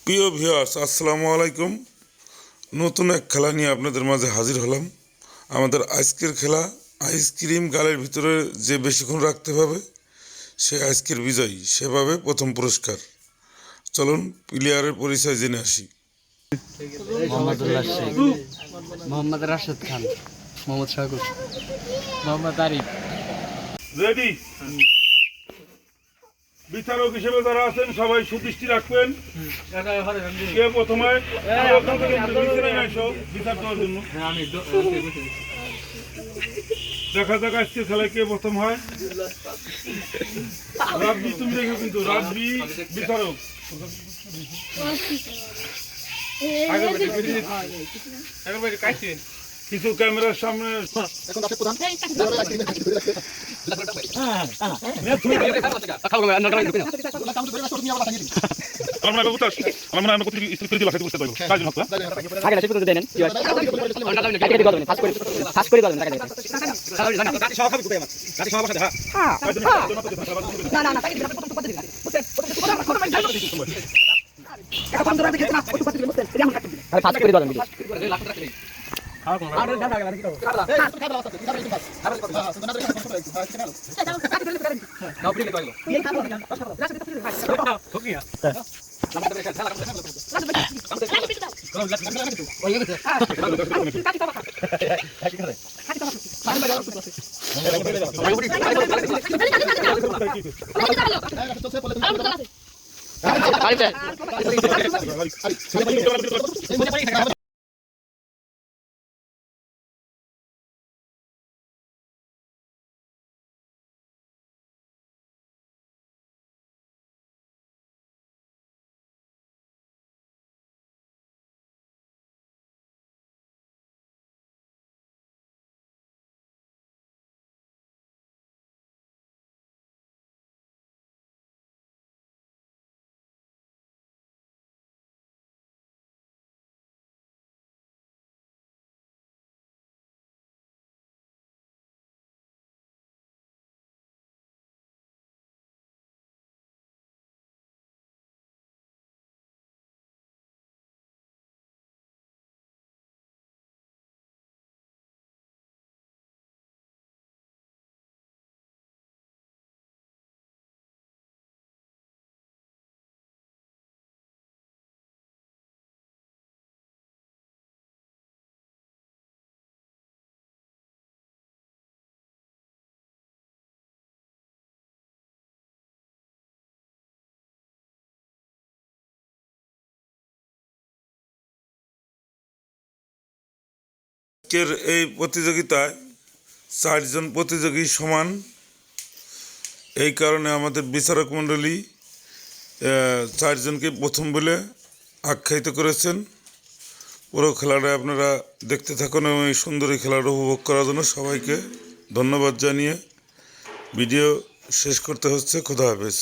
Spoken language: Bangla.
প্রিয় ভিউয়ার্স, আসসালামু আলাইকুম। নতুন এক খেলা নিয়ে আপনাদের মাঝে হাজির হলাম। আমাদের আজকের খেলা আইসক্রিম গালের ভিতরে যে বেশিক্ষণ রাখতে পারবে সে আজকের বিজয়ী, সেভাবে প্রথম পুরস্কার। চলুন প্লেয়ারের পরিচয় জেনে আসি। মোহাম্মদুল্লাহ শেখ, মোহাম্মদ রাশেদ খান, মোহাম্মদ সাগর, মোহাম্মদ আরিফ। রেডি? বিচারক হিসেবে যারা আছেন সবাই সুদৃষ্টি রাখবেন। কে প্রথমে বিচার দেওয়ার জন্য দেখা যাক আজকে খেলায় কে প্রথম হয়। রাজবি, তুমি দেখো কিন্তু রাজবি বিচারক। কিছু ক্যামেরার সামনে আজকের এই প্রতিযোগিতায় 4জন প্রতিযোগী সমান। এই কারণে আমাদের বিচারক মণ্ডলী 4জনকে প্রথম বলে আখ্যায়িত করেছেন। পুরো খেলাটা আপনারা দেখতে থাকুন এবং এই সুন্দরী খেলাটা উপভোগ করার জন্য সবাইকে ধন্যবাদ জানিয়ে ভিডিও শেষ করতে হচ্ছে। খোদা হাফেজ।